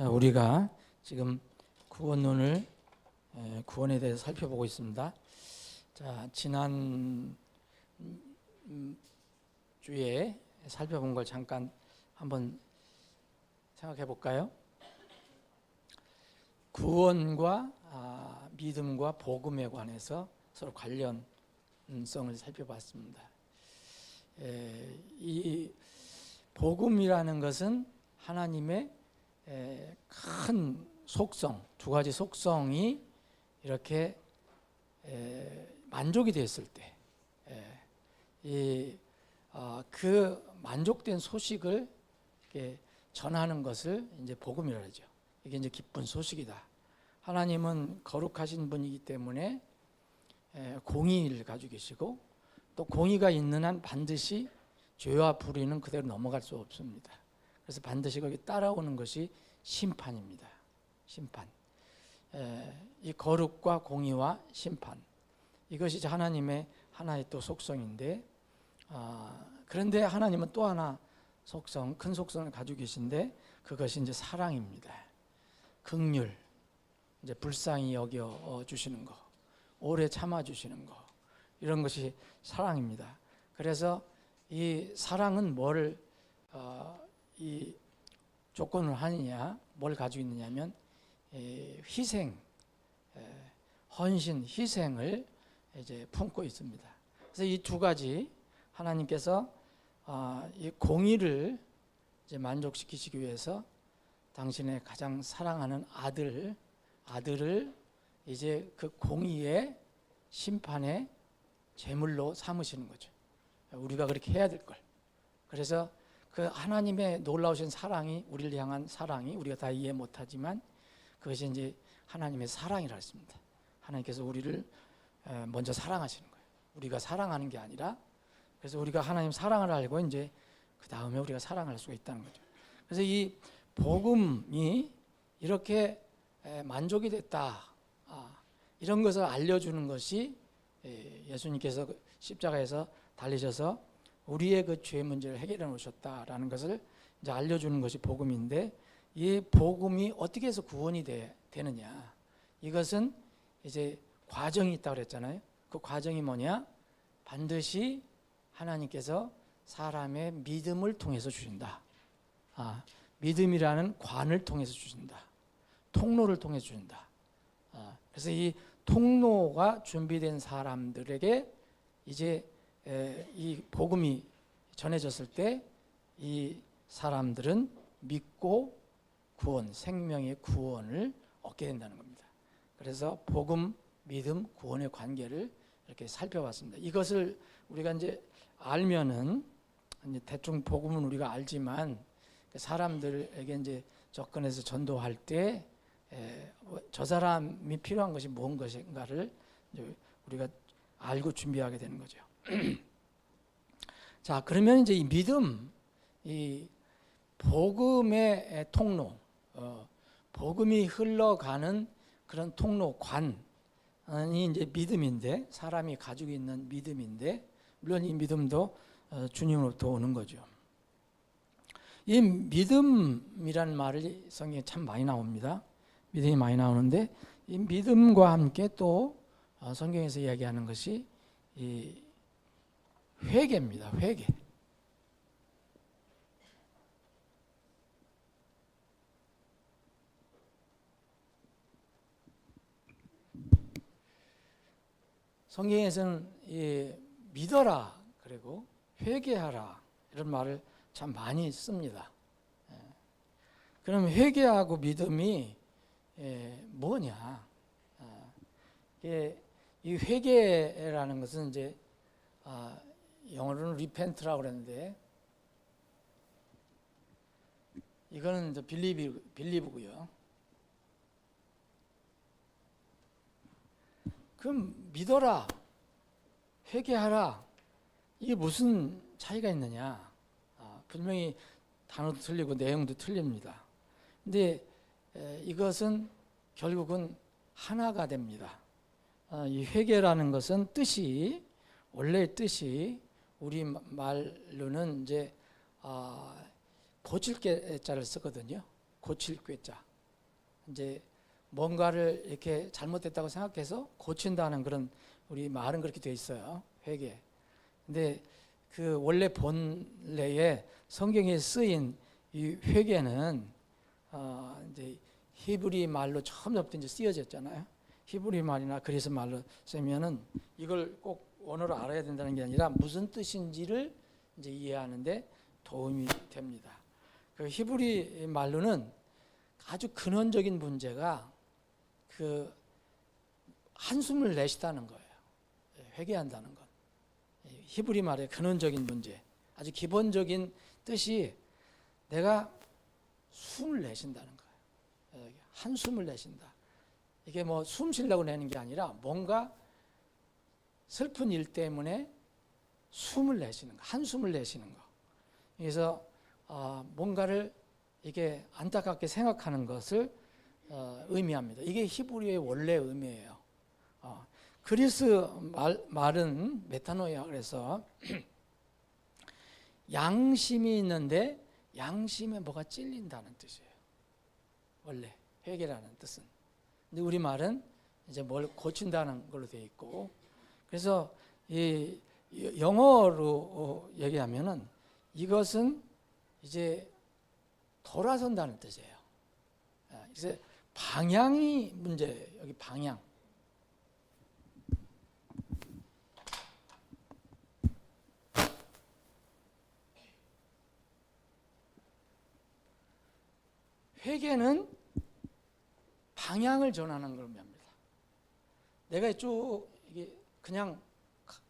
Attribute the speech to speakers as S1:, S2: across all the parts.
S1: 우리가 지금 구원론을 구원에 대해서 살펴보고 있습니다. 자, 지난 주에 살펴본 걸 잠깐 한번 생각해 볼까요? 구원과 믿음과 복음에 관해서 서로 관련성을 살펴봤습니다. 이 복음이라는 것은 하나님의 큰 속성, 두 가지 속성이 이렇게 만족이 됐을 때, 그 만족된 소식을 전하는 것을 이제 복음이라고 하죠. 이게 이제 기쁜 소식이다. 하나님은 거룩하신 분이기 때문에 공의를 가지고 계시고, 또 공의가 있는 한 반드시 죄와 불의는 그대로 넘어갈 수 없습니다. 그래서 반드시 거기 따라오는 것이 심판입니다. 심판. 이 거룩과 공의와 심판. 이것이 하나님의 하나의 또 속성인데, 그런데 하나님은 또 하나 속성, 큰 속성을 가지고 계신데, 그것이 이제 사랑입니다. 긍휼, 이제 불쌍히 여겨 주시는 거, 오래 참아 주시는 거, 이런 것이 사랑입니다. 그래서 이 사랑은 뭐를 이 조건을 하느냐, 뭘 가지고 있느냐면 희생, 헌신, 희생을 이제 품고 있습니다. 그래서 이 두 가지 하나님께서 이 공의를 이제 만족시키시기 위해서 당신의 가장 사랑하는 아들을 이제 그 공의의 심판의 제물로 삼으시는 거죠. 우리가 그렇게 해야 될 걸. 그래서 그 하나님의 놀라우신 사랑이, 우리를 향한 사랑이 우리가 다 이해 못하지만 그것이 이제 하나님의 사랑이라 했습니다. 하나님께서 우리를 먼저 사랑하시는 거예요. 우리가 사랑하는 게 아니라, 그래서 우리가 하나님 사랑을 알고 이제 그 다음에 우리가 사랑할 수가 있다는 거죠. 그래서 이 복음이 이렇게 만족이 됐다, 이런 것을 알려주는 것이 예수님께서 십자가에서 달리셔서 우리의 그 죄 문제를 해결해 놓으셨다라는 것을 이제 알려주는 것이 복음인데, 이 복음이 어떻게 해서 구원이 되느냐? 이것은 이제 과정이 있다고 그랬잖아요. 그 과정이 뭐냐? 반드시 하나님께서 사람의 믿음을 통해서 주신다. 믿음이라는 관을 통해서 주신다. 통로를 통해서 주신다. 그래서 이 통로가 준비된 사람들에게 이제 이 복음이 전해졌을 때 이 사람들은 믿고 구원, 생명의 구원을 얻게 된다는 겁니다. 그래서 복음, 믿음, 구원의 관계를 이렇게 살펴봤습니다. 이것을 우리가 이제 알면은, 이제 대충 복음은 우리가 알지만 사람들에게 이제 접근해서 전도할 때 저 사람이 필요한 것이 무슨 것인가를 이제 우리가 알고 준비하게 되는 거죠. 자, 그러면 이제 이 믿음, 이 복음의 통로, 복음이 흘러가는 그런 통로관이 이제 믿음인데, 사람이 가지고 있는 믿음인데, 물론 이 믿음도 주님으로부터 오는 거죠. 이 믿음이라는 말이 성경에 참 많이 나옵니다. 믿음이 많이 나오는데, 이 믿음과 함께 또 성경에서 이야기하는 것이 이 회개입니다. 회개. 성경에서는 믿어라, 그리고 회개하라, 이런 말을 참 많이 씁니다. 그럼 회개하고 믿음이 뭐냐? 이 회개라는 것은 이제 영어로는 repent라고 그러는데, 이거는 이제 believe고요. 그럼 믿어라, 회개하라, 이게 무슨 차이가 있느냐? 분명히 단어도 틀리고 내용도 틀립니다. 근데 이것은 결국은 하나가 됩니다. 이 회개라는 것은 뜻이, 원래의 뜻이 우리 말로는 이제 고칠 꾀자를 쓰거든요. 고칠 꾀자. 이제 뭔가를 이렇게 잘못됐다고 생각해서 고친다는 그런 우리 말은 그렇게 돼 있어요. 회개. 근데 그 원래 본래에 성경에 쓰인 이 회개는 이제 히브리 말로 처음부터 이제 쓰여졌잖아요. 히브리 말이나 그리스 말로 쓰면은 이걸 꼭 원어로 알아야 된다는 게 아니라 무슨 뜻인지를 이제 이해하는데 도움이 됩니다. 그 히브리 말로는 아주 근원적인 문제가 그 한숨을 내쉬다는 거예요. 회개한다는 건. 히브리 말의 근원적인 문제, 아주 기본적인 뜻이 내가 숨을 내쉰다는 거예요. 한숨을 내쉰다. 이게 뭐 숨 쉬려고 내는 게 아니라 뭔가 슬픈 일 때문에 숨을 내쉬는 거, 한숨을 내쉬는 거. 그래서 뭔가를 이게 안타깝게 생각하는 것을 의미합니다. 이게 히브리의 원래 의미예요. 그리스 말은 메타노이아 그래서 양심이 있는데 양심에 뭐가 찔린다는 뜻이에요. 원래 회개라는 뜻은. 근데 우리 말은 이제 뭘 고친다는 걸로 되어 있고, 그래서 이 영어로 얘기하면은 이것은 이제 돌아선다는 뜻이에요. 이제 방향이 문제예요. 여기 방향. 회개는 방향을 전하는 걸 의미합니다. 내가 쭉 이게 그냥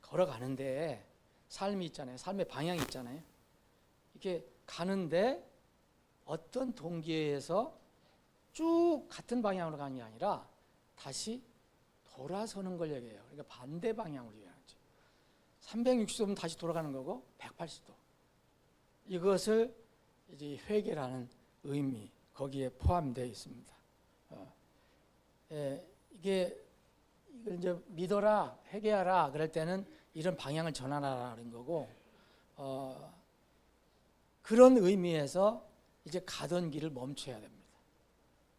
S1: 걸어가는데 삶이 있잖아요. 삶의 방향이 있잖아요. 이렇게 가는데 어떤 동기에서 쭉 같은 방향으로 가는 게 아니라 다시 돌아서는 걸 얘기해요. 그러니까 반대 방향으로 얘기하죠. 360도면 다시 돌아가는 거고 180도. 이것을 이제 회개라는 의미 거기에 포함되어 있습니다. 이게 이걸 이제 믿어라, 회개하라 그럴 때는 이런 방향을 전하라는 거고, 그런 의미에서 이제 가던 길을 멈춰야 됩니다.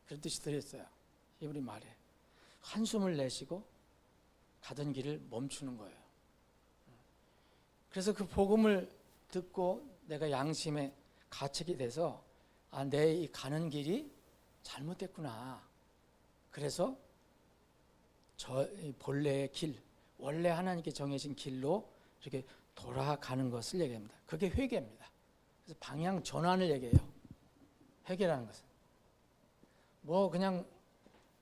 S1: 그런 뜻이 들었어요. 히브리 말에 한숨을 내쉬고 가던 길을 멈추는 거예요. 그래서 그 복음을 듣고 내가 양심에 가책이 돼서 내 이 가는 길이 잘못됐구나. 그래서 저 본래의 길, 원래 하나님께 정해진 길로 이렇게 돌아가는 것을 얘기합니다. 그게 회개입니다. 그래서 방향 전환을 얘기해요. 회개라는 것은 뭐 그냥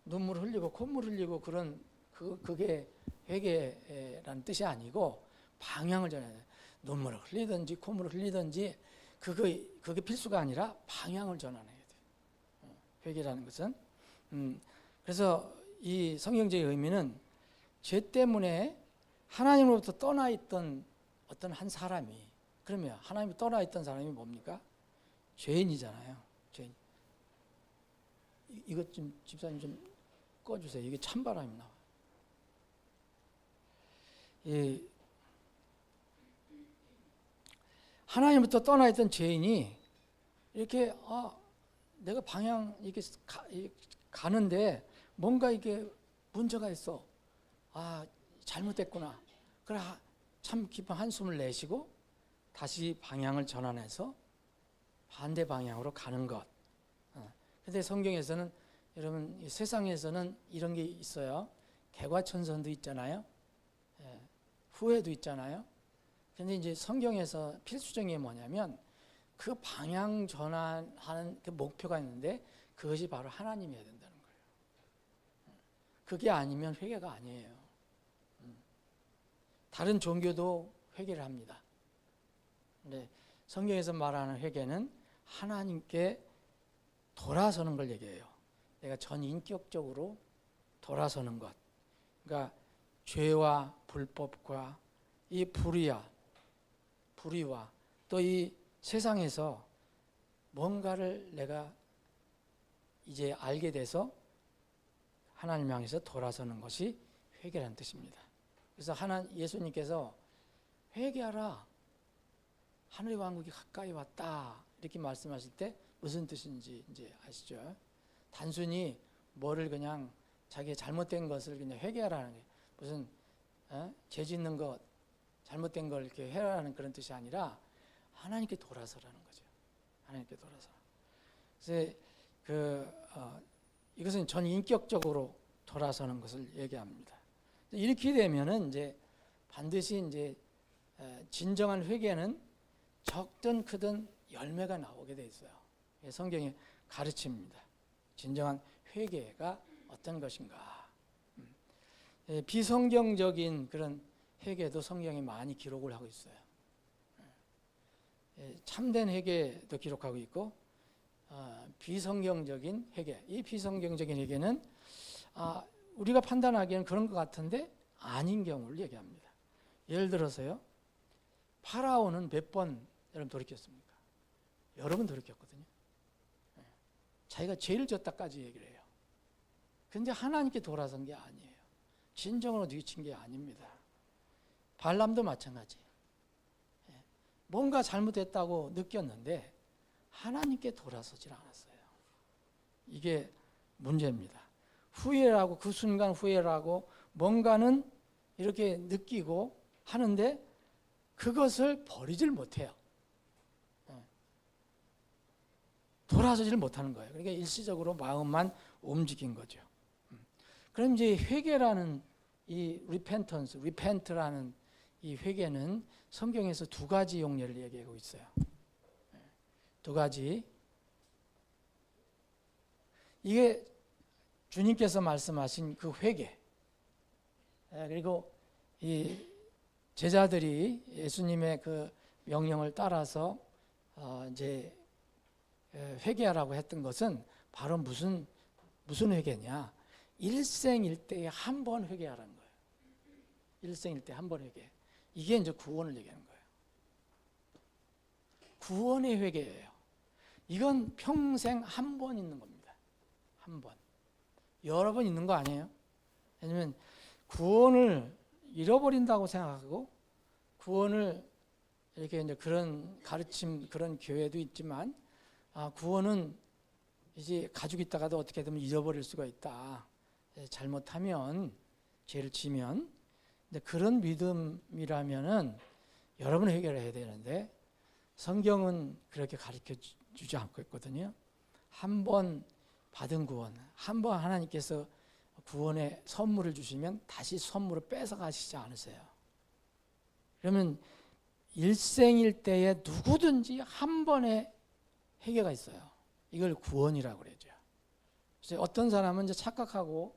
S1: 눈물 흘리고 콧물 흘리고 그런 그게 회개라는 뜻이 아니고 방향을 전해야 돼요. 눈물을 흘리든지 콧물을 흘리든지 그게 필수가 아니라 방향을 전환해야 돼요. 회개라는 것은. 그래서 이 성경적인 의미는 죄 때문에 하나님으로부터 떠나 있던 어떤 한 사람이, 그러면 하나님이 떠나 있던 사람이 뭡니까? 죄인이잖아요. 죄인. 이것 좀 집사님 좀 꺼주세요. 이게 찬바람이 나와요. 하나님부터 떠나 있던 죄인이 이렇게 내가 방향 이렇게 가는데 뭔가 이게 문제가 있어. 잘못됐구나. 그래 참 깊은 한숨을 내쉬고 다시 방향을 전환해서 반대 방향으로 가는 것. 그런데 성경에서는 여러분 세상에서는 이런 게 있어요. 개과천선도 있잖아요. 후회도 있잖아요. 근데 이제 성경에서 필수적인 게 뭐냐면 그 방향 전환하는 그 목표가 있는데 그것이 바로 하나님이어야 된다는 거예요. 그게 아니면 회개가 아니에요. 다른 종교도 회개를 합니다. 근데 성경에서 말하는 회개는 하나님께 돌아서는 걸 얘기해요. 내가 전인격적으로 돌아서는 것. 그러니까 죄와 불법과 이 불의와 또 이 세상에서 뭔가를 내가 이제 알게 돼서 하나님 향해서 돌아서는 것이 회개라는 뜻입니다. 그래서 예수님께서 회개하라, 하늘의 왕국이 가까이 왔다 이렇게 말씀하실 때 무슨 뜻인지 이제 아시죠? 단순히 뭐를 그냥 자기의 잘못된 것을 그냥 회개하라는 게 무슨 죄 짓는 것 잘못된 걸 이렇게 해라는 그런 뜻이 아니라 하나님께 돌아서라는 거죠. 하나님께 돌아서. 그래서 이것은 전 인격적으로 돌아서는 것을 얘기합니다. 이렇게 되면은 이제 반드시 이제 진정한 회개는 적든 크든 열매가 나오게 돼 있어요. 성경의 가르침입니다. 진정한 회개가 어떤 것인가. 비성경적인 그런 회개도 성경에 많이 기록을 하고 있어요. 참된 회개도 기록하고 있고 비성경적인 회개. 이 비성경적인 회개는 우리가 판단하기에는 그런 것 같은데 아닌 경우를 얘기합니다. 예를 들어서요. 파라오는 몇 번 여러분 돌이켰습니까? 여러 번 돌이켰거든요. 자기가 죄를 졌다까지 얘기를 해요. 그런데 하나님께 돌아선 게 아니에요. 진정으로 뉘친 게 아닙니다. 발람도 마찬가지. 뭔가 잘못했다고 느꼈는데 하나님께 돌아서질 않았어요. 이게 문제입니다. 후회라고 그 순간 후회라고 뭔가는 이렇게 느끼고 하는데 그것을 버리질 못해요. 돌아서질 못하는 거예요. 그러니까 일시적으로 마음만 움직인 거죠. 그럼 이제 회개라는 이 repent라는 이 회개는 성경에서 두 가지 용례를 얘기하고 있어요. 두 가지. 이게 주님께서 말씀하신 그 회개. 그리고 이 제자들이 예수님의 그 명령을 따라서 이제 회개하라고 했던 것은 바로 무슨 회개냐? 일생일대에 한 번 회개하라는 거예요. 일생일대 한 번 회개. 이게 이제 구원을 얘기하는 거예요. 구원의 회개예요. 이건 평생 한 번 있는 겁니다. 한 번. 여러 번 있는 거 아니에요? 왜냐면 구원을 잃어버린다고 생각하고 구원을 이렇게 이제 그런 가르침, 그런 교회도 있지만 구원은 이제 가지고 있다가도 어떻게 되면 잃어버릴 수가 있다. 잘못하면 죄를 지면 근데 그런 믿음이라면은 여러 번 해결을 해야 되는데 성경은 그렇게 가르쳐 주지 않고 있거든요. 한 번 받은 구원, 한 번 하나님께서 구원의 선물을 주시면 다시 선물을 뺏어 가시지 않으세요. 그러면 일생일대에 누구든지 한 번의 회개가 있어요. 이걸 구원이라고 그러죠. 그래서 어떤 사람은 이제 착각하고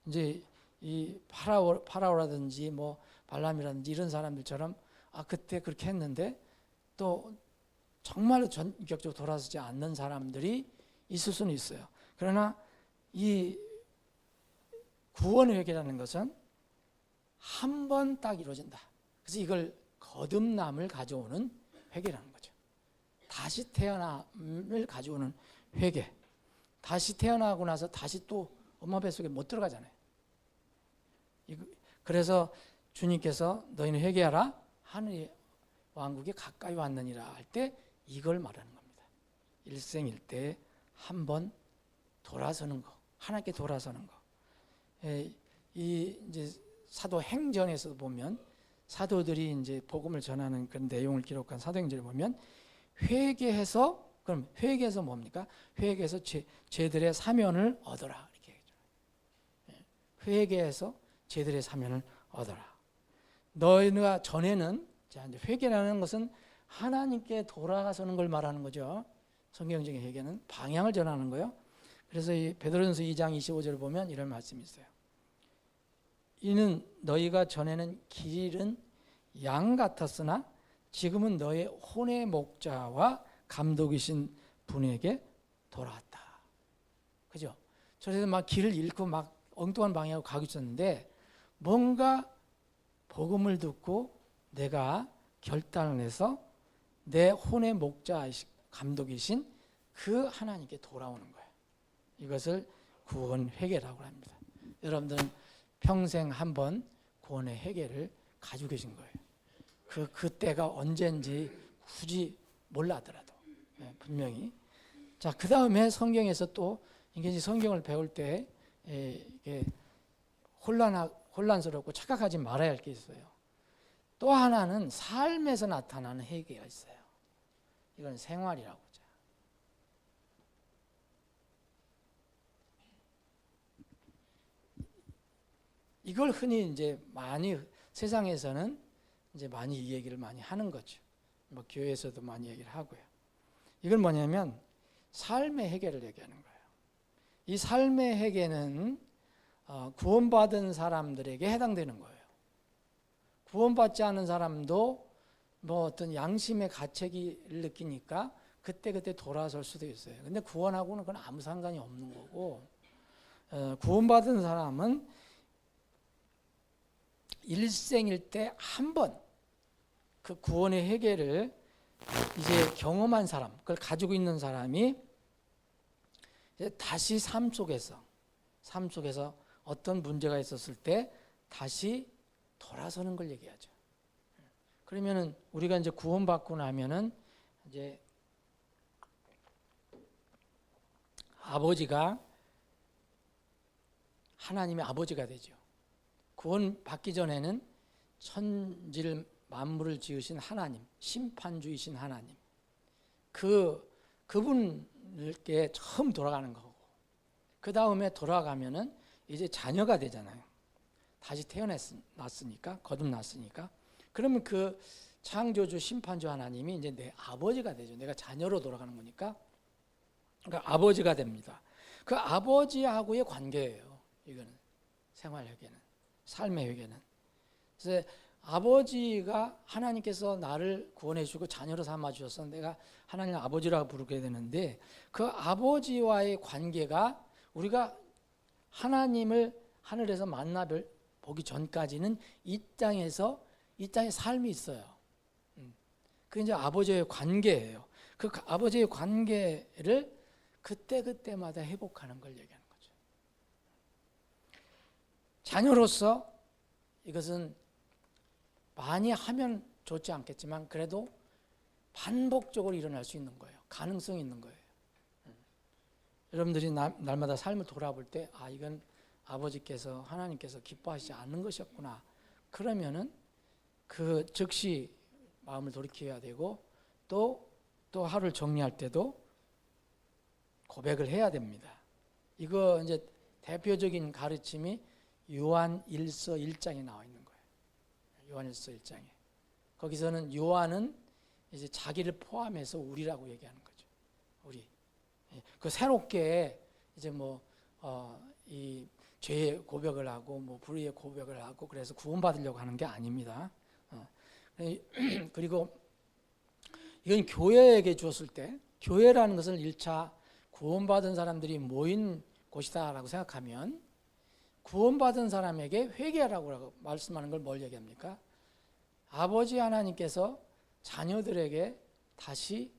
S1: 이제 이 파라오라든지 뭐 발람이라든지 이런 사람들처럼 그때 그렇게 했는데 또 정말로 전격적으로 돌아서지 않는 사람들이 있을 수는 있어요. 그러나 이 구원의 회개라는 것은 한 번 딱 이루어진다. 그래서 이걸 거듭남을 가져오는 회개라는 거죠. 다시 태어남을 가져오는 회개. 다시 태어나고 나서 다시 또 엄마 뱃속에 못 들어가잖아요. 그래서 주님께서 너희는 회개하라 하늘의 왕국에 가까이 왔느니라 할 때 이걸 말하는 겁니다. 일생일대에 한 번 돌아서는 거, 하나님께 돌아서는 거. 이 이제 사도행전에서 보면 사도들이 이제 복음을 전하는 그런 내용을 기록한 사도행전을 보면 회개해서 그럼 회개해서 뭡니까? 회개해서 죄들의 사면을 얻어라 이렇게 얘기죠. 회개해서 죄들의 사면을 얻어라. 너희가 전에는 자 이제 회개라는 것은 하나님께 돌아가서는 걸 말하는 거죠. 성경적인 회개는 방향을 전하는 거예요. 그래서 이 베드로전서 2장 25절을 보면 이런 말씀이 있어요. 이는 너희가 전에는 길 잃은 양 같았으나 지금은 너의 혼의 목자와 감독이신 분에게 돌아왔다. 그죠? 저래서 막 길을 잃고 막 엉뚱한 방향으로 가고 있었는데 뭔가 복음을 듣고 내가 결단을 해서 내 혼의 목자 감독이신 그 하나님께 돌아오는 거예요. 이것을 구원 회개라고 합니다. 여러분들은 평생 한 번 구원의 회개를 가지고 계신 거예요. 그때가 언제인지 굳이 몰라더라도 분명히. 자, 그 다음에 성경에서 또 이게 성경을 배울 때 이게 혼란스럽고 착각하지 말아야 할 게 있어요. 또 하나는 삶에서 나타나는 회개가 있어요. 이건 생활이라고 하죠. 이걸 흔히 이제 많이 세상에서는 이제 많이 이 얘기를 많이 하는 거죠. 뭐 교회에서도 많이 얘기를 하고요. 이건 뭐냐면 삶의 회개를 얘기하는 거예요. 이 삶의 회개는 구원받은 사람들에게 해당되는 거예요. 구원받지 않은 사람도 뭐 어떤 양심의 가책을 느끼니까 그때 돌아설 수도 있어요. 근데 구원하고는 그건 아무 상관이 없는 거고, 구원받은 사람은 일생일 때 한 번 그 구원의 회개를 이제 경험한 사람, 그걸 가지고 있는 사람이 이제 다시 삶 속에서 어떤 문제가 있었을 때 다시 돌아서는 걸 얘기하죠. 그러면은 우리가 이제 구원받고 나면은 이제 아버지가 하나님의 아버지가 되죠. 구원받기 전에는 천지를 만물을 지으신 하나님, 심판주이신 하나님, 그분께 처음 돌아가는 거고, 그 다음에 돌아가면은 이제 자녀가 되잖아요. 다시 태어났으니까, 거듭났으니까. 그러면 그 창조주, 심판주 하나님이 이제 내 아버지가 되죠. 내가 자녀로 돌아가는 거니까. 그러니까 아버지가 됩니다. 그 아버지하고의 관계예요. 이거는 생활 회개는, 삶의 회개는. 그래서 아버지가 하나님께서 나를 구원해 주고 자녀로 삼아 주셔서 내가 하나님 아버지라고 부르게 되는데, 그 아버지와의 관계가 우리가 하나님을 하늘에서 만나 보기 전까지는 이 땅의 삶이 있어요. 그게 이제 아버지의 관계예요. 그 아버지의 관계를 그때마다 회복하는 걸 얘기하는 거죠. 자녀로서 이것은 많이 하면 좋지 않겠지만 그래도 반복적으로 일어날 수 있는 거예요. 가능성이 있는 거예요. 여러분들이 날마다 삶을 돌아볼 때 이건 아버지께서 하나님께서 기뻐하시지 않는 것이었구나. 그러면은 그 즉시 마음을 돌이켜야 되고 또 하루를 정리할 때도 고백을 해야 됩니다. 이거 이제 대표적인 가르침이 요한 1서 1장에 나와 있는 거예요. 요한 1서 1장에. 거기서는 요한은 이제 자기를 포함해서 우리라고 얘기하는 거죠. 우리. 그 새롭게 이제 이 죄의 고백을 하고 불의의 고백을 하고 그래서 구원받으려고 하는 게 아닙니다. 그리고 이건 교회에게 주었을 때, 교회라는 것을 1차 구원받은 사람들이 모인 곳이다라고 생각하면 구원받은 사람에게 회개하라고 말씀하는 걸 뭘 얘기합니까? 아버지 하나님께서 자녀들에게 다시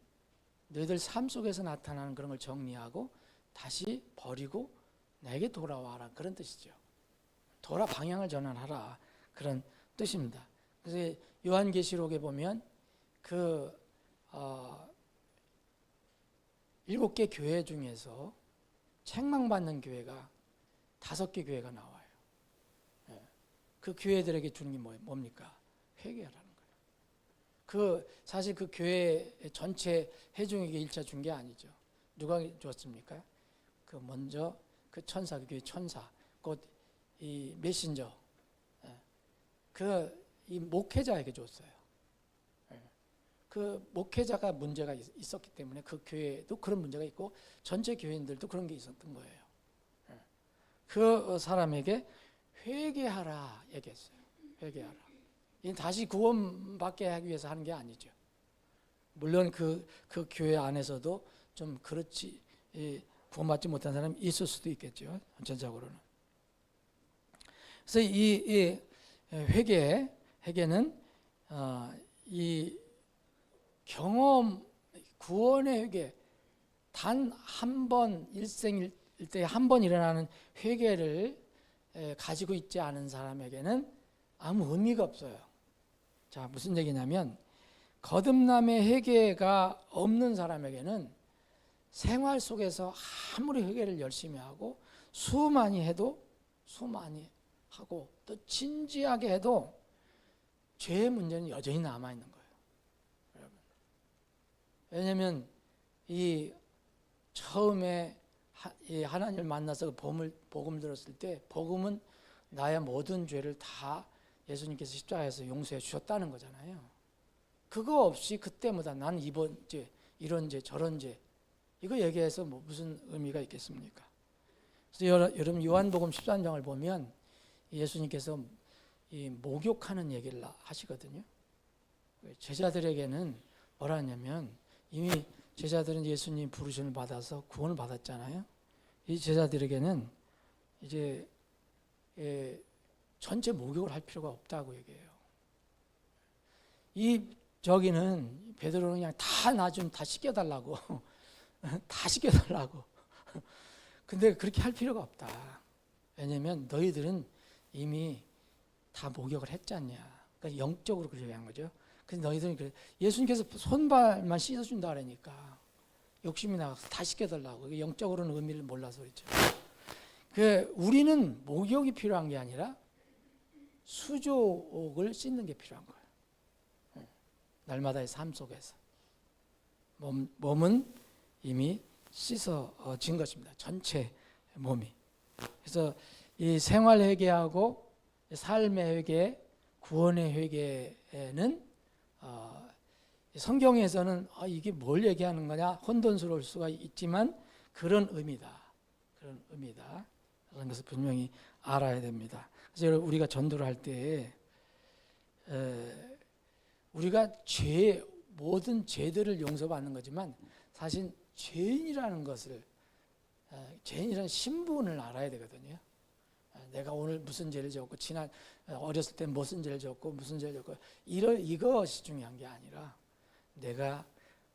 S1: 너희들 삶 속에서 나타나는 그런 걸 정리하고 다시 버리고 내게 돌아와라, 그런 뜻이죠. 방향을 전환하라, 그런 뜻입니다. 그래서 요한계시록에 보면 7개 교회 중에서 책망받는 교회가 5개 교회가 나와요. 그 교회들에게 주는 게 뭡니까? 회개하라는 거예요. 사실 그 교회 전체 회중에게 1차 준 게 아니죠. 누가 줬습니까? 먼저 그 천사, 그 교회 천사, 곧 이 메신저, 이 목회자에게 줬어요. 그 목회자가 문제가 있었기 때문에 그 교회도 그런 문제가 있고 전체 교인들도 그런 게 있었던 거예요. 그 사람에게 회개하라 얘기했어요. 회개하라. 이 다시 구원받게 하기 위해서 하는 게 아니죠. 물론 그 교회 안에서도 좀 그렇지 구원받지 못한 사람이 있을 수도 있겠죠. 전체적으로는. 그래서 이 회개는 이 경험, 구원의 회개, 단 한 번, 일생일 때 한 번 일어나는 회개를 가지고 있지 않은 사람에게는 아무 의미가 없어요. 자, 무슨 얘기냐면 거듭남의 회개가 없는 사람에게는 생활 속에서 아무리 회개를 열심히 하고 수많이 해도 수많이 하고 또 진지하게 해도 죄의 문제는 여전히 남아 있는 거예요. 여러분. 왜냐하면 이 처음에 이 하나님을 만나서 복음을 들었을 때 복음은 나의 모든 죄를 다 예수님께서 십자가에서 용서해 주셨다는 거잖아요. 그거 없이 그때마다 나는 이번 죄, 이런 죄, 저런 죄 이거 얘기해서 뭐 무슨 의미가 있겠습니까? 그래서 여러분 요한복음 13장을 보면 예수님께서 이 목욕하는 얘기를 하시거든요. 제자들에게는 뭐라 하냐면 이미 제자들은 예수님 부르심을 받아서 구원을 받았잖아요. 이 제자들에게는 이제 전체 목욕을 할 필요가 없다고 얘기해요. 저기는 베드로는 그냥 나 좀 다 씻겨달라고 다 씻겨달라고. 근데 그렇게 할 필요가 없다. 왜냐하면 너희들은 이미 다 목욕을 했지 않냐. 그러니까 영적으로 그렇게 얘기한 거죠. 근데 너희들은 그래. 예수님께서 손발만 씻어준다 그러니까 욕심이 나서 다 씻겨달라고. 영적으로는 의미를 몰라서 그렇죠. 우리는 목욕이 필요한 게 아니라 수족을 씻는 게 필요한 거예요. 날마다의 삶 속에서 몸은 이미 씻어진 것입니다. 전체 몸이. 그래서 이 생활 회개하고 삶의 회개, 구원의 회개는 성경에서는 이게 뭘 얘기하는 거냐 혼돈스러울 수가 있지만 그런 의미다. 그런 의미다. 그런 것을 분명히 알아야 됩니다. 그래서 우리가 전도를 할 때 우리가 모든 죄들을 용서받는 거지만 사실 죄인이라는 것을 죄인이라는 신분을 알아야 되거든요. 내가 오늘 무슨 죄를 지었고 지난 어렸을 때 무슨 죄를 지었고 무슨 죄를 지었고 이것이 중요한 게 아니라 내가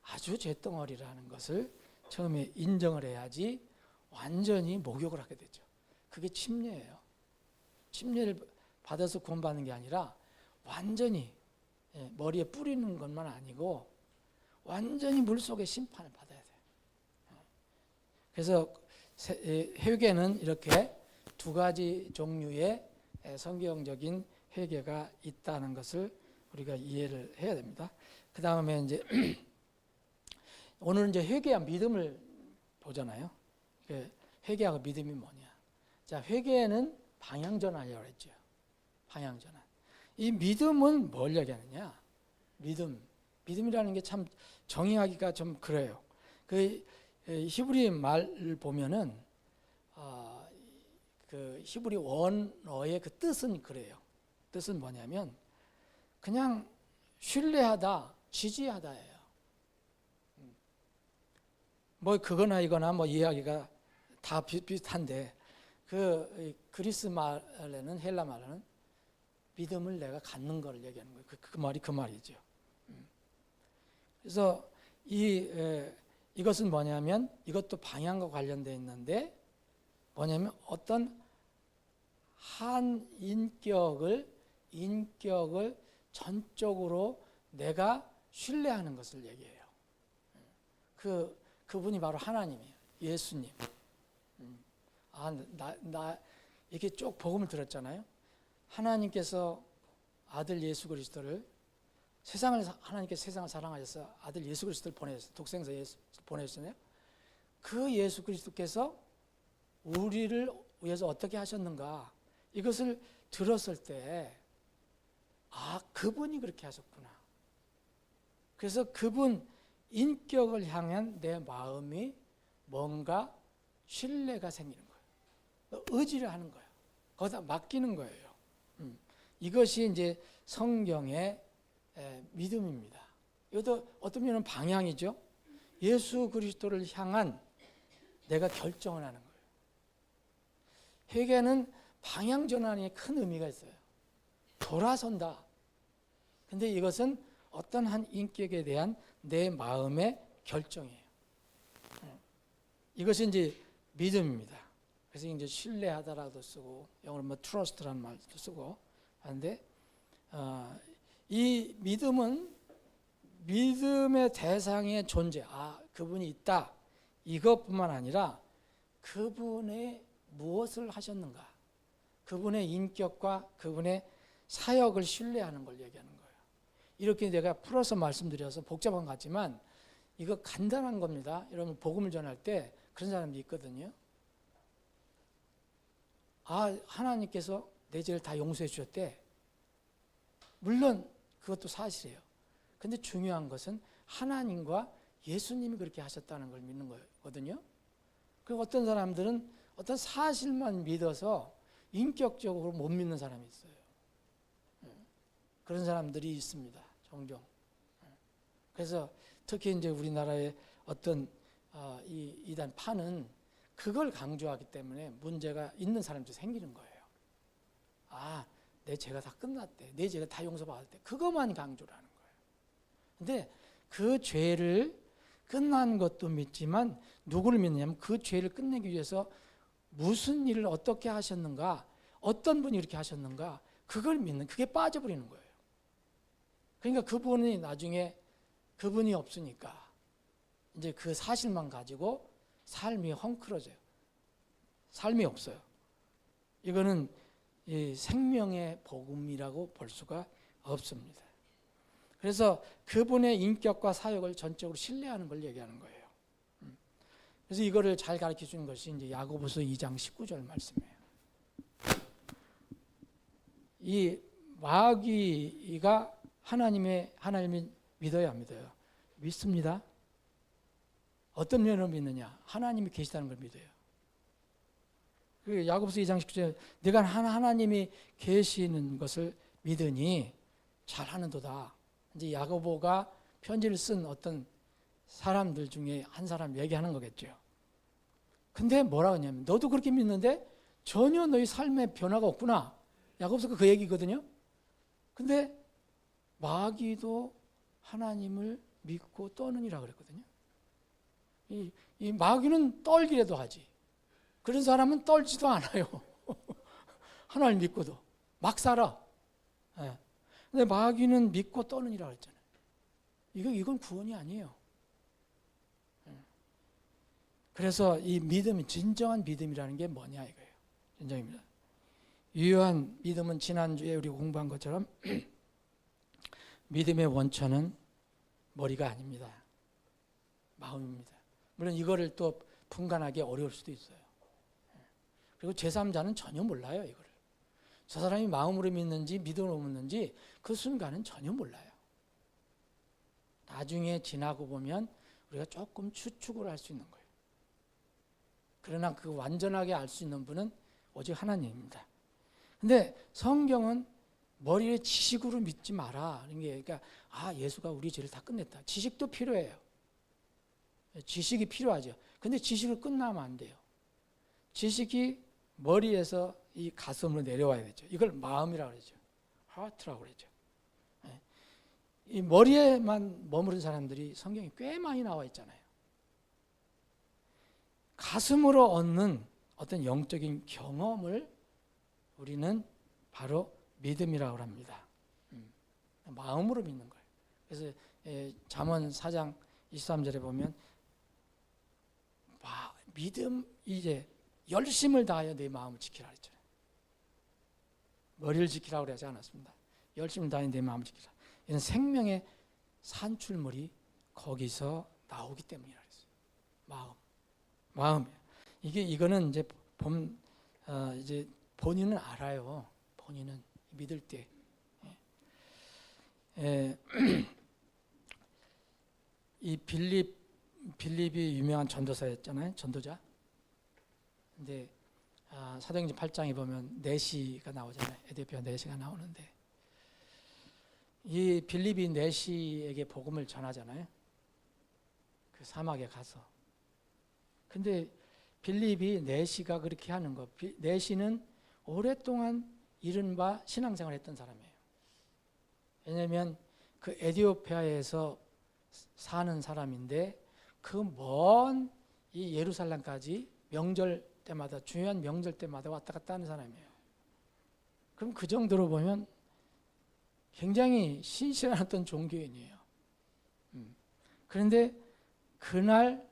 S1: 아주 죄덩어리라는 것을 처음에 인정을 해야지 완전히 목욕을 하게 되죠. 그게 침례예요. 침례를 받아서 구원받는 게 아니라 완전히 머리에 뿌리는 것만 아니고 완전히 물속의 심판을 받아야 돼요. 그래서 회개는 이렇게 두 가지 종류의 성경적인 회개가 있다는 것을 우리가 이해를 해야 됩니다. 그 다음에 이제 오늘은 이제 회개와 믿음을 보잖아요. 회개하고 믿음이 뭐냐? 자, 회개는 방향전환이라고 했죠. 방향전환. 이 믿음은 뭘 얘기하느냐? 믿음이라는 게 참 정의하기가 좀 그래요. 그 히브리 말을 보면은 그 히브리 원어의 그 뜻은 그래요. 뜻은 뭐냐면 그냥 신뢰하다, 지지하다예요. 뭐 그거나 이거나 뭐 이야기가 다 비슷한데 그 그리스 말에는 헬라 말에는 믿음을 내가 갖는 걸 얘기하는 거예요. 그 말이 그 말이죠. 그래서 이것은 뭐냐면 이것도 방향과 관련되어 있는데 뭐냐면 어떤 한 인격을 전적으로 내가 신뢰하는 것을 얘기해요. 그분이 바로 하나님이에요. 예수님. 이렇게 쭉 복음을 들었잖아요. 하나님께서 아들 예수 그리스도를 하나님께서 세상을 사랑하셔서 아들 예수 그리스도를 보내셨어요. 독생자 예수 보내셨잖아요. 그 예수 그리스도께서 우리를 위해서 어떻게 하셨는가 이것을 들었을 때 그분이 그렇게 하셨구나. 그래서 그분 인격을 향한 내 마음이 뭔가 신뢰가 생기는 거예요. 의지를 하는 거예요. 거기다 맡기는 거예요. 이것이 이제 성경의 믿음입니다. 이것도 어떤 면은 방향이죠. 예수 그리스도를 향한 내가 결정을 하는 거예요. 회개는 방향 전환에 큰 의미가 있어요. 돌아선다. 근데 이것은 어떤 한 인격에 대한 내 마음의 결정이에요. 이것이 이제 믿음입니다. 그래서 이제 신뢰하다라도 쓰고 영어로 뭐 trust라는 말도 쓰고 하는데 이 믿음은 믿음의 대상의 존재, 그분이 있다 이것뿐만 아니라 그분의 무엇을 하셨는가? 그분의 인격과 그분의 사역을 신뢰하는 걸 얘기하는 거예요. 이렇게 내가 풀어서 말씀드려서 복잡한 것 같지만 이거 간단한 겁니다. 여러분 복음을 전할 때 그런 사람도 있거든요. 하나님께서 내 죄를 다 용서해 주셨대. 물론 그것도 사실이에요. 근데 중요한 것은 하나님과 예수님이 그렇게 하셨다는 걸 믿는 거거든요. 그리고 어떤 사람들은 어떤 사실만 믿어서 인격적으로 못 믿는 사람이 있어요. 그런 사람들이 있습니다. 종종. 그래서 특히 이제 우리나라의 어떤 이 이단 파는 그걸 강조하기 때문에 문제가 있는 사람들이 생기는 거예요. 내 죄가 다 끝났대. 내 죄가 다 용서받았대. 그것만 강조를 하는 거예요. 근데 그 죄를 끝난 것도 믿지만 누구를 믿느냐면 그 죄를 끝내기 위해서 무슨 일을 어떻게 하셨는가, 어떤 분이 이렇게 하셨는가, 그걸 믿는, 그게 빠져버리는 거예요. 그러니까 그분이 나중에 그분이 없으니까 이제 그 사실만 가지고 삶이 헝클어져요. 삶이 없어요. 이거는 이 생명의 복음이라고 볼 수가 없습니다. 그래서 그분의 인격과 사역을 전적으로 신뢰하는 걸 얘기하는 거예요. 그래서 이거를 잘 가르쳐 주는 것이 이제 야고보서 2장 19절 말씀이에요. 이 마귀가 하나님을 믿어야 믿어요. 믿습니다. 어떤 면으로 믿느냐? 하나님이 계시다는 걸 믿어요. 그 야고보서 2장 19절 내가 하나님이 계시는 것을 믿으니 잘하는도다. 이제 야고보가 편지를 쓴 어떤 사람들 중에 한 사람 얘기하는 거겠죠. 근데 뭐라 하냐면 너도 그렇게 믿는데 전혀 너희 삶에 변화가 없구나. 야고보서가 그 얘기거든요. 근데 마귀도 하나님을 믿고 떠느니라 그랬거든요. 이 마귀는 떨기라도 하지. 그런 사람은 떨지도 않아요. 하나님 믿고도 막 살아. 네. 근데 마귀는 믿고 떠느니라 그랬잖아요. 이건 구원이 아니에요. 그래서 이 믿음이 진정한 믿음이라는 게 뭐냐 이거예요. 진정입니다. 유효한 믿음은 지난주에 우리 공부한 것처럼 믿음의 원천은 머리가 아닙니다. 마음입니다. 물론 이거를 또 분간하기 어려울 수도 있어요. 그리고 제3자는 전혀 몰라요. 이거를. 저 사람이 마음으로 믿는지 믿음으로 믿는지 그 순간은 전혀 몰라요. 나중에 지나고 보면 우리가 조금 추측을 할 수 있는 거예요. 그러나 그 완전하게 알 수 있는 분은 오직 하나님입니다. 근데 성경은 머리에 지식으로 믿지 마라. 그러니까 예수가 우리 죄를 다 끝냈다. 지식도 필요해요. 지식이 필요하죠. 근데 지식을 끝나면 안 돼요. 지식이 머리에서 이 가슴으로 내려와야 되죠. 이걸 마음이라고 그러죠. 하트라고 그러죠. 이 머리에만 머무른 사람들이 성경에 꽤 많이 나와 있잖아요. 가슴으로 얻는 어떤 영적인 경험을 우리는 바로 믿음이라고 합니다. 마음으로 믿는 거예요. 그래서 잠언 4장 23절에 보면 믿음 이제 열심을 다하여 내 마음을 지키라 했잖아요. 머리를 지키라고 그러지 않았습니다. 열심을 다하여 내 마음을 지키라. 이런 생명의 산출물이 거기서 나오기 때문이라 했어요. 마음이에요. 이거는 이제 이제 본인은 알아요. 본인은 믿을 때. 이 빌립이 유명한 전도사였잖아요. 전도자. 근데 사도행전 8장에 보면 네시가 나오잖아요. 에디오피아 네시가 나오는데 이 빌립이 네시에게 복음을 전하잖아요. 그 사막에 가서. 근데 빌립이 네시가 그렇게 하는 거. 네시는 오랫동안 이른바 신앙생활을 했던 사람이에요. 왜냐하면 그 에디오피아에서 사는 사람인데 그 먼 이 예루살렘까지 명절 때마다 중요한 명절 때마다 왔다 갔다 하는 사람이에요. 그럼 그 정도로 보면 굉장히 신실한 어떤 종교인이에요. 그런데 그날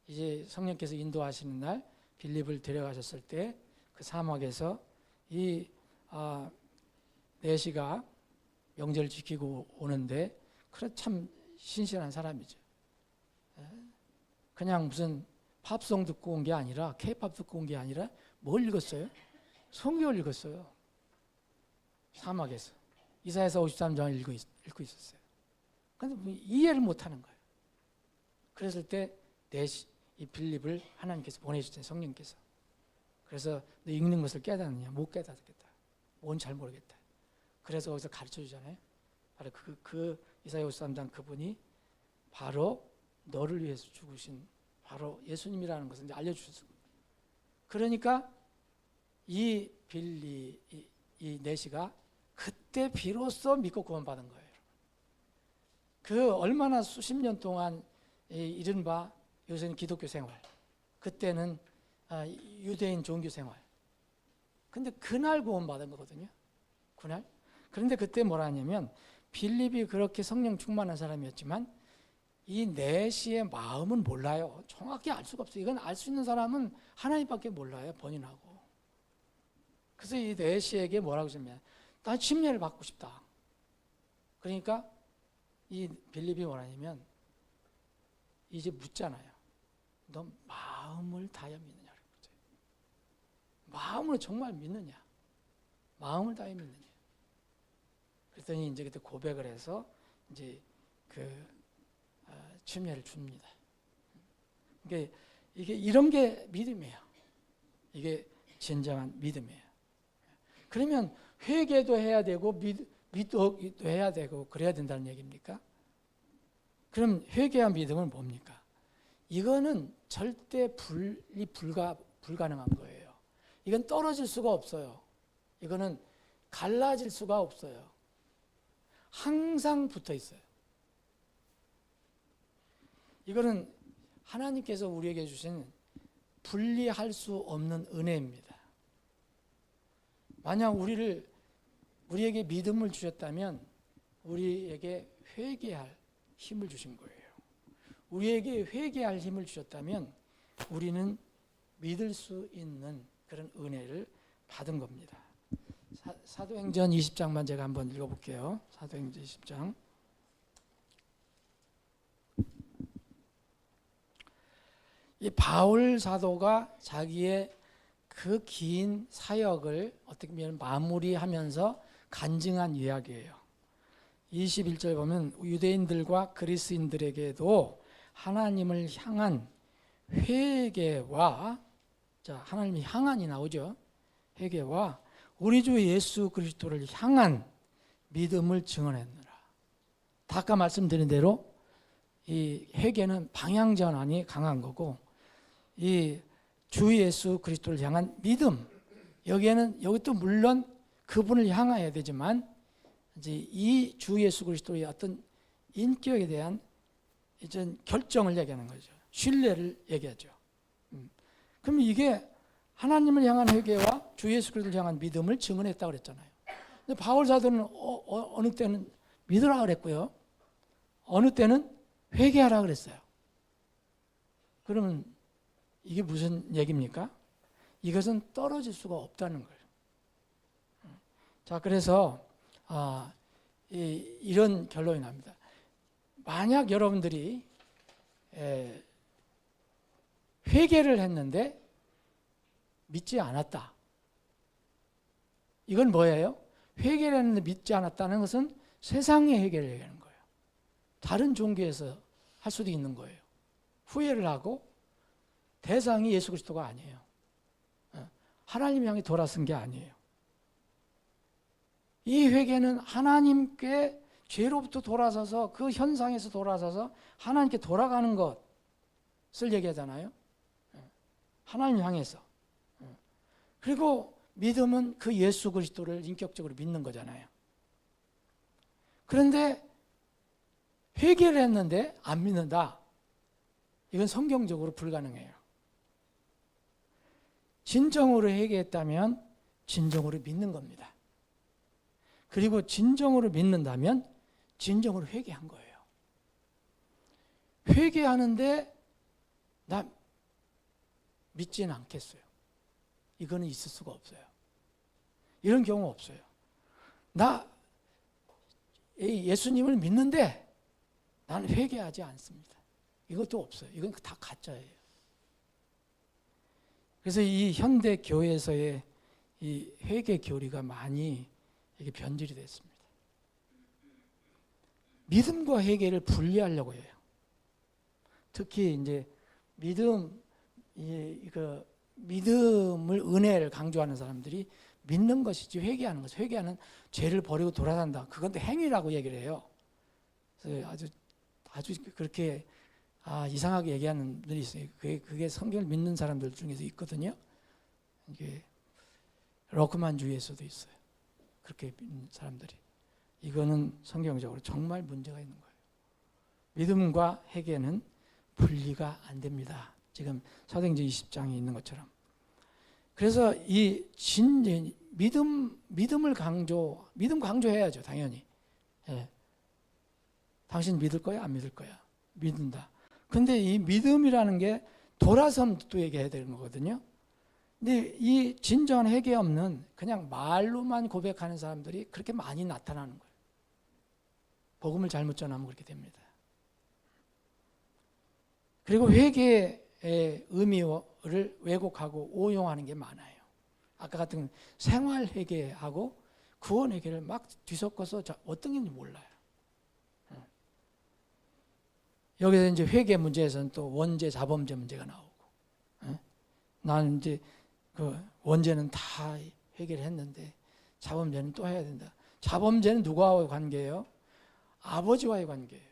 S1: 이제 성령께서 인도하시는 날 빌립을 데려가셨을 때 그 사막에서 이 내시가 명절을 지키고 오는데 그래 참 신실한 사람이죠. 그냥 무슨 팝송 듣고 온 게 아니라 K-팝 듣고 온 게 아니라 뭘 읽었어요? 성경을 읽었어요. 사막에서 이사야서 53장을 읽고 있었어요. 그런데 이해를 못하는 거예요. 그랬을 때 이 빌립을 하나님께서 보내주셨어요. 성령께서. 그래서 너 읽는 것을 깨닫느냐? 못 깨닫겠다. 뭔 잘 모르겠다. 그래서 거기서 가르쳐 주잖아요. 바로 그 이사야 53장 그분이 바로 너를 위해서 죽으신 바로 예수님이라는 것을 이제 알려주셨습니다. 그러니까 이 내시가 그때 비로소 믿고 구원받은 거예요. 그 얼마나 수십 년 동안 이른바 요새는 기독교 생활, 그때는 유대인 종교 생활. 근데 그날 구원받은 거거든요. 그날. 그런데 그때 뭐라 하냐면 빌립이 그렇게 성령 충만한 사람이었지만 이 내시의 마음은 몰라요. 정확히 알 수가 없어요. 이건 알 수 있는 사람은 하나님밖에 몰라요. 본인하고. 그래서 이 내시에게 뭐라고 했냐면 난 침례를 받고 싶다. 그러니까 이 빌립이 뭐라냐면 이제 묻잖아요. 너 마음을 다하여 믿느냐? 마음으로 정말 믿느냐? 마음을 다하여 믿느냐? 그랬더니 이제 그때 고백을 해서 이제 침례를 줍니다. 이게 이런 게 믿음이에요. 이게 진정한 믿음이에요. 그러면 회개도 해야 되고 믿도 해야 되고 그래야 된다는 얘기입니까? 그럼 회개와 믿음은 뭡니까? 이거는 절대 분리 불가능한 거예요. 이건 떨어질 수가 없어요. 이거는 갈라질 수가 없어요. 항상 붙어 있어요. 이거는 하나님께서 우리에게 주신 분리할 수 없는 은혜입니다. 만약 우리에게 믿음을 주셨다면 우리에게 회개할 힘을 주신 거예요. 우리에게 회개할 힘을 주셨다면 우리는 믿을 수 있는 그런 은혜를 받은 겁니다. 사도행전 20장만 제가 한번 읽어볼게요. 사도행전 20장. 이 바울 사도가 자기의 그 긴 사역을 어떻게 보면 마무리하면서 간증한 이야기예요. 21절 보면 유대인들과 그리스인들에게도 하나님을 향한 회개와 하나님을 향한이 나오죠. 회개와 우리 주 예수 그리스도를 향한 믿음을 증언했느라. 아까 말씀드린 대로 이 회개는 방향 전환이 강한 거고 이 주 예수 그리스도를 향한 믿음, 여기도 물론 그분을 향해야 되지만 이제 이 주 예수 그리스도의 어떤 인격에 대한 이제 결정을 얘기하는 거죠. 신뢰를 얘기하죠. 그럼 이게 하나님을 향한 회개와 주 예수 그리스도를 향한 믿음을 증언했다고 그랬잖아요. 근데 바울 사도는 어느 때는 믿으라 그랬고요. 어느 때는 회개하라 그랬어요. 그러면 이게 무슨 얘기입니까? 이것은 떨어질 수가 없다는 거예요. 자, 그래서 이런 결론이 납니다. 만약 여러분들이 회개를 했는데 믿지 않았다. 이건 뭐예요? 회개를 했는데 믿지 않았다는 것은 세상의 회개를 얘기하는 거예요. 다른 종교에서 할 수도 있는 거예요. 후회를 하고 대상이 예수 그리스도가 아니에요. 하나님 향해 돌아선 게 아니에요. 이 회개는 하나님께 죄로부터 돌아서서 그 현상에서 돌아서서 하나님께 돌아가는 것을 얘기하잖아요. 하나님 향해서. 그리고 믿음은 그 예수 그리스도를 인격적으로 믿는 거잖아요. 그런데 회개를 했는데 안 믿는다. 이건 성경적으로 불가능해요. 진정으로 회개했다면 진정으로 믿는 겁니다. 그리고 진정으로 믿는다면 진정으로 회개한 거예요. 회개하는데 나 믿지는 않겠어요. 이거는 있을 수가 없어요. 이런 경우 없어요. 나 예수님을 믿는데 나는 회개하지 않습니다. 이것도 없어요. 이건 다 가짜예요. 그래서 이 현대 교회에서의 이 회개 교리가 많이 이게 변질이 됐습니다. 믿음과 회개를 분리하려고 해요. 특히 이제 믿음을 은혜를 강조하는 사람들이 믿는 것이지 회개하는 것. 회개하는 죄를 버리고 돌아간다. 그건 또 행위라고 얘기를 해요. 그래서 아주 그렇게 이상하게 얘기하는 분들이 있어요. 그게 성경을 믿는 사람들 중에서 있거든요. 이게 러크만주의에서도 있어요. 그렇게 믿는 사람들이. 이거는 성경적으로 정말 문제가 있는 거예요. 믿음과 회개는 분리가 안 됩니다. 지금 사도행전 20장에 있는 것처럼. 그래서 이 믿음 강조해야죠, 당연히. 예. 당신 믿을 거야, 안 믿을 거야? 믿는다. 근데 이 믿음이라는 게 돌아섬도 얘기해야 되는 거거든요. 근데 이 진정한 회개 없는 그냥 말로만 고백하는 사람들이 그렇게 많이 나타나는 거예요. 복음을 잘못 전하면 그렇게 됩니다. 그리고 회개의 의미를 왜곡하고 오용하는 게 많아요. 아까 같은 생활 회개하고 구원 회개를 막 뒤섞어서 어떤 건지 몰라요. 여기서 이제 회개 문제에서는 또 원죄, 자범죄 문제가 나오고, 나는 이제 그 원죄는 다 회개를 했는데 자범죄는 또 해야 된다. 자범죄는 누구와의 관계예요? 아버지와의 관계예요.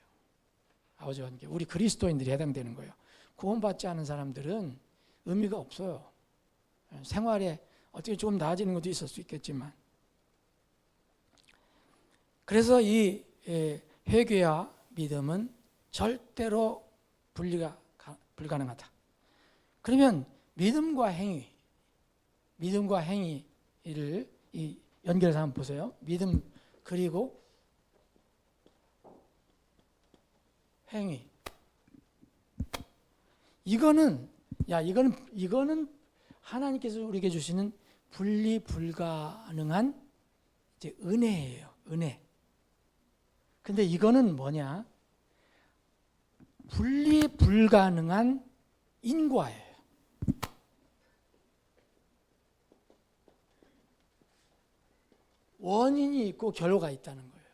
S1: 아버지와 관계. 우리 그리스도인들이 해당되는 거예요. 구원받지 않은 사람들은 의미가 없어요. 생활에 어떻게 조금 나아지는 것도 있을 수 있겠지만. 그래서 이 회개와 믿음은 절대로 분리가 불가능하다. 그러면 믿음과 행위를 연결해서 한번 보세요. 믿음 그리고 행위. 이거는 하나님께서 우리에게 주시는 분리 불가능한 이제 은혜예요. 은혜. 근데 이거는 뭐냐? 분리 불가능한 인과예요. 원인이 있고 결과가 있다는 거예요.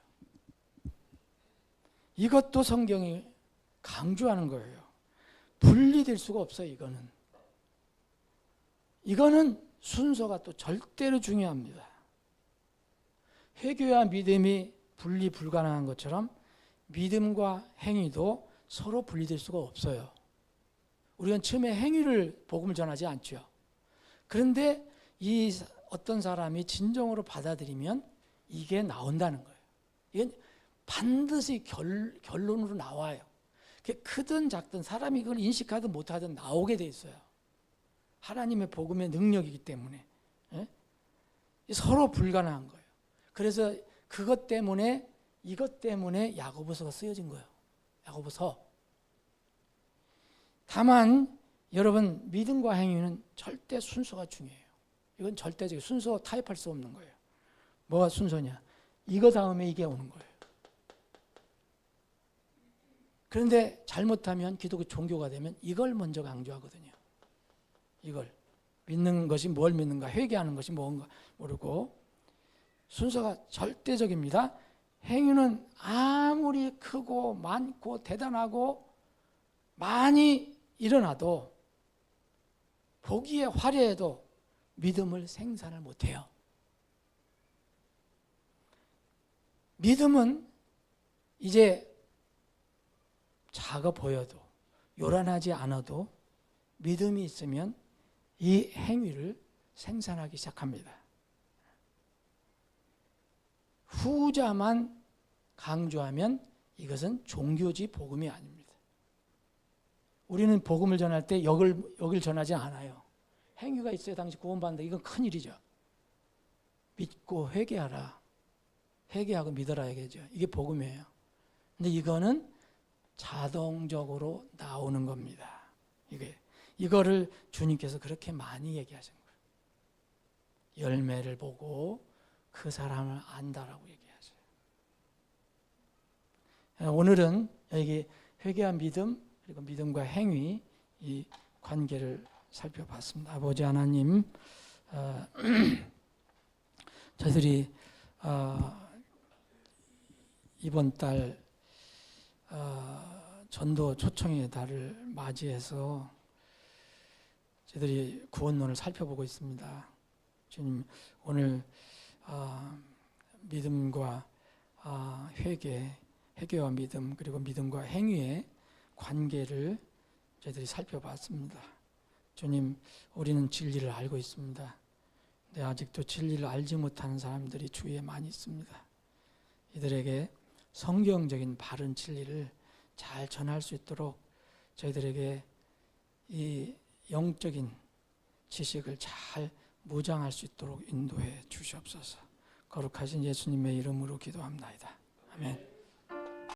S1: 이것도 성경이 강조하는 거예요. 분리될 수가 없어요, 이거는 순서가 또 절대로 중요합니다. 회개와 믿음이 분리 불가능한 것처럼 믿음과 행위도 서로 분리될 수가 없어요. 우리는 처음에 행위를 복음을 전하지 않죠. 그런데 어떤 사람이 진정으로 받아들이면 이게 나온다는 거예요. 이건 반드시 결론으로 나와요. 크든 작든 사람이 이걸 인식하든 못하든 나오게 돼 있어요. 하나님의 복음의 능력이기 때문에. 서로 불가능한 거예요. 그래서 이것 때문에 야고보서가 쓰여진 거예요. 야고보서. 다만 여러분 믿음과 행위는 절대 순서가 중요해요. 이건 절대적인 순서 타협할 수 없는 거예요. 뭐가 순서냐? 이거 다음에 이게 오는 거예요. 그런데 잘못하면 기독교 종교가 되면 이걸 먼저 강조하거든요. 이걸 믿는 것이 뭘 믿는가, 회개하는 것이 뭔가 모르고 순서가 절대적입니다. 행위는 아무리 크고 많고 대단하고 많이 일어나도 보기에 화려해도 믿음을 생산을 못해요. 믿음은 이제 작아 보여도 요란하지 않아도 믿음이 있으면 이 행위를 생산하기 시작합니다. 후자만 강조하면 이것은 종교지 복음이 아닙니다. 우리는 복음을 전할 때 여길 전하지 않아요. 행위가 있어야 당시 구원받는다. 이건 큰일이죠. 믿고 회개하라. 회개하고 믿어라 얘기죠. 이게 복음이에요. 근데 이거는 자동적으로 나오는 겁니다. 이거를 주님께서 그렇게 많이 얘기하신 거예요. 열매를 보고 그 사람을 안다라고 얘기하세요. 오늘은 여기 회개와 믿음 그리고 믿음과 행위 이 관계를 살펴봤습니다. 아버지 하나님, 저희들이 이번 달 전도 초청의 달을 맞이해서 저희들이 구원론을 살펴보고 있습니다. 주님, 오늘 믿음과 회개와 믿음 그리고 믿음과 행위의 관계를 저희들이 살펴봤습니다. 주님, 우리는 진리를 알고 있습니다. 근데 아직도 진리를 알지 못하는 사람들이 주위에 많이 있습니다. 이들에게 성경적인 바른 진리를 잘 전할 수 있도록 저희들에게 이 영적인 지식을 잘 무장할 수 있도록 인도해 주시옵소서. 거룩하신 예수님의 이름으로 기도합나이다. 아멘.